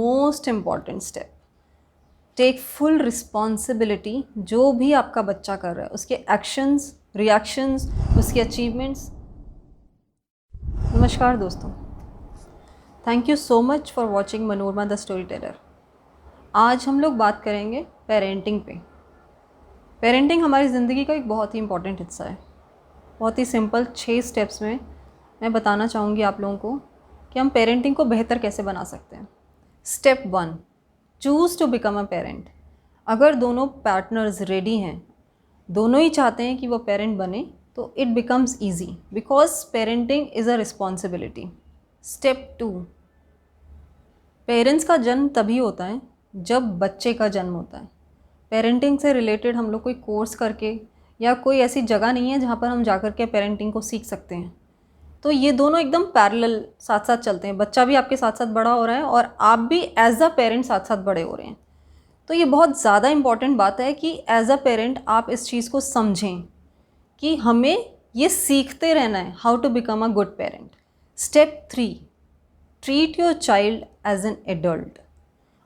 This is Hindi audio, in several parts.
Most important step. Take full responsibility जो भी आपका बच्चा कर रहा है, उसके एक्शंस, रिएक्शंस, उसके अचीवमेंट्स। नमस्कार दोस्तों, thank you so much for watching Manorama the story teller. आज हम लोग बात करेंगे पेरेंटिंग पे। पेरेंटिंग हमारी ज़िंदगी का एक बहुत ही इम्पॉर्टेंट हिस्सा है। बहुत ही सिंपल 6 स्टेप्स में मैं बताना चाहूँगी आप लोगों को कि हम पेरेंटिंग को बेहतर कैसे बना सकते हैं। Step 1, choose to become a parent. अगर दोनों पार्टनर्स रेडी हैं, दोनों ही चाहते हैं कि वो पेरेंट बने, तो it becomes easy because parenting is a responsibility. Step 2, parents का जन्म तभी होता है जब बच्चे का जन्म होता है। पेरेंटिंग से रिलेटेड हम लोग कोई कोर्स करके या कोई ऐसी जगह नहीं है जहाँ पर हम जा कर के पेरेंटिंग को सीख सकते हैं। तो ये दोनों एकदम पैरेलल साथ साथ चलते हैं। बच्चा भी आपके साथ साथ बड़ा हो रहा है और आप भी एज अ पेरेंट साथ साथ बड़े हो रहे हैं। तो ये बहुत ज़्यादा इम्पॉर्टेंट बात है कि एज अ पेरेंट आप इस चीज़ को समझें कि हमें ये सीखते रहना है, how to become a good parent. Step 3, treat your child as an adult.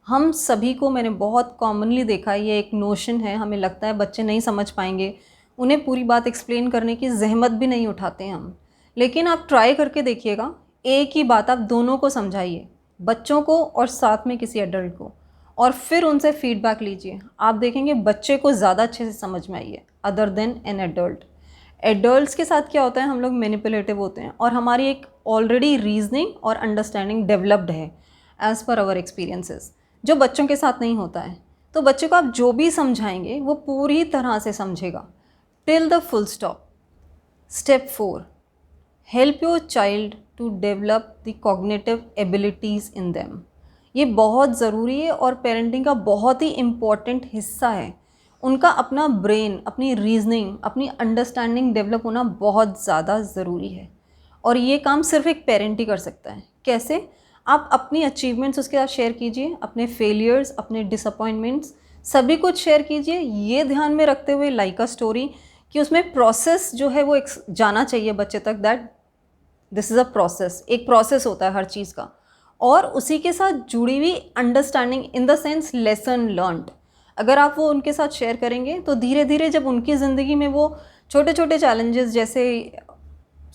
हम सभी को, मैंने बहुत कॉमनली देखा है, ये एक नोशन है, हमें लगता है बच्चे नहीं समझ पाएंगे, उन्हें पूरी बात एक्सप्लेन करने की जहमत भी नहीं उठाते हैं हम। लेकिन आप ट्राई करके देखिएगा, एक ही बात आप दोनों को समझाइए, बच्चों को और साथ में किसी एडल्ट को, और फिर उनसे फीडबैक लीजिए। आप देखेंगे बच्चे को ज़्यादा अच्छे से समझ में आई है other than an adult. Adults के साथ क्या होता है, हम लोग मैनिपुलेटिव होते हैं और हमारी एक ऑलरेडी रीजनिंग और अंडरस्टैंडिंग डेवलप्ड है एज़ पर आवर एक्सपीरियंसेस, जो बच्चों के साथ नहीं होता है। तो बच्चे को आप जो भी समझाएंगे वो पूरी तरह से समझेगा till the full stop. Step 4, help your child to develop the cognitive abilities in them. ये बहुत ज़रूरी है और पेरेंटिंग का बहुत ही इम्पॉर्टेंट हिस्सा है। उनका अपना ब्रेन, अपनी रीजनिंग, अपनी अंडरस्टैंडिंग डेवलप होना बहुत ज़्यादा ज़रूरी है और ये काम सिर्फ एक पेरेंट ही कर सकता है। कैसे? आप अपनी अचीवमेंट्स उसके साथ शेयर कीजिए, अपने फेलियर्स, अपने डिसअपॉइंटमेंट्स, सभी कुछ शेयर कीजिए। ये ध्यान में रखते हुए लाइक अ स्टोरी कि उसमें प्रोसेस जो है वो जाना चाहिए बच्चे तक, that this is a process. एक प्रोसेस होता है हर चीज़ का, और उसी के साथ जुड़ी हुई understanding in the sense lesson learned. अगर आप वो उनके साथ शेयर करेंगे तो धीरे धीरे जब उनकी ज़िंदगी में वो छोटे छोटे चैलेंजेस जैसे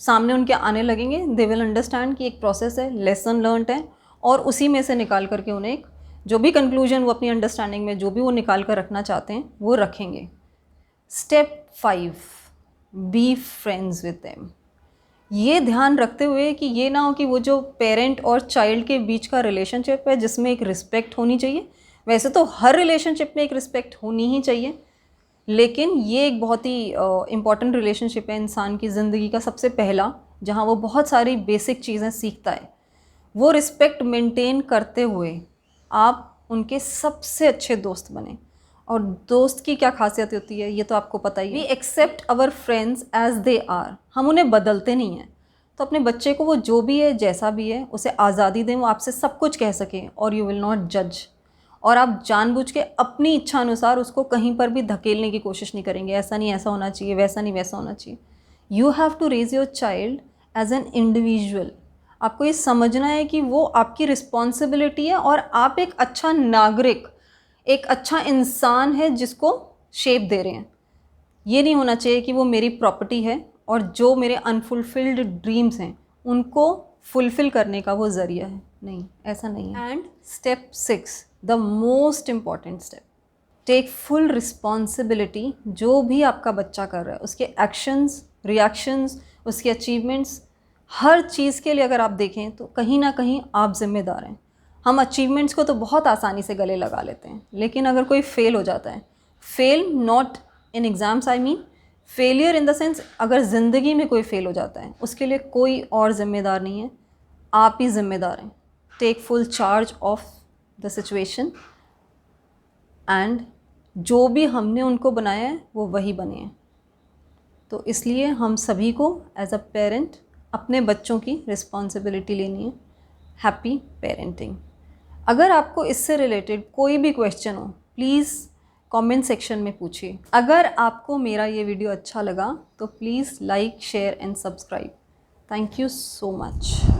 सामने उनके आने लगेंगे, दे विल अंडरस्टैंड कि एक प्रोसेस है, लेसन लर्नड है, और उसी में से निकाल करके उन्हें एक जो भी कंक्लूजन वो अपनी अंडरस्टैंडिंग में जो भी वो निकाल कर रखना चाहते हैं वो रखेंगे। Step 5, be friends with them. ये ध्यान रखते हुए कि ये ना हो कि वो जो पेरेंट और चाइल्ड के बीच का रिलेशनशिप है जिसमें एक रिस्पेक्ट होनी चाहिए, वैसे तो हर रिलेशनशिप में एक रिस्पेक्ट होनी ही चाहिए, लेकिन ये एक बहुत ही इम्पॉर्टेंट रिलेशनशिप है इंसान की ज़िंदगी का सबसे पहला, जहाँ वो बहुत सारी बेसिक चीज़ें सीखता है। वो रिस्पेक्ट मेंटेन करते हुए आप उनके सबसे अच्छे दोस्त बने। और दोस्त की क्या खासियत होती है ये तो आपको पता ही है। We accept our friends as they are. हम उन्हें बदलते नहीं हैं। तो अपने बच्चे को वो जो भी है, जैसा भी है, उसे आज़ादी दें, वो आपसे सब कुछ कह सकें और यू विल नॉट जज। और आप जानबूझ के अपनी इच्छा अनुसार उसको कहीं पर भी धकेलने की कोशिश नहीं करेंगे, ऐसा नहीं ऐसा होना चाहिए, वैसा नहीं वैसा होना चाहिए। You have to raise your child as an individual. आपको ये समझना है कि वो आपकी रिस्पॉन्सिबिलिटी है और आप एक अच्छा नागरिक, एक अच्छा इंसान है जिसको शेप दे रहे हैं। ये नहीं होना चाहिए कि वो मेरी प्रॉपर्टी है और जो मेरे अनफुलफिल्ड ड्रीम्स हैं उनको फुलफ़िल करने का वो ज़रिया है। नहीं, ऐसा नहीं है। And step 6, the most important step, take full responsibility जो भी आपका बच्चा कर रहा है, उसके एक्शंस, रिएक्शंस, उसके अचीवमेंट्स, हर चीज़ के लिए अगर आप देखें तो कहीं ना कहीं आप जिम्मेदार हैं। हम अचीवमेंट्स को तो बहुत आसानी से गले लगा लेते हैं, लेकिन अगर कोई फेल हो जाता है, fail not in exams, I mean failure in the sense, अगर ज़िंदगी में कोई फेल हो जाता है उसके लिए कोई और ज़िम्मेदार नहीं है, आप ही ज़िम्मेदार हैं। Take full charge of the situation and जो भी हमने उनको बनाया है वो वही बने हैं। तो इसलिए हम सभी को एज अ पेरेंट अपने बच्चों की रिस्पॉन्सिबिलिटी लेनी है। Happy parenting. अगर आपको इससे रिलेटेड कोई भी क्वेश्चन हो, प्लीज़ कमेंट सेक्शन में पूछिए। अगर आपको मेरा ये वीडियो अच्छा लगा तो please like, share and subscribe. Thank you so much.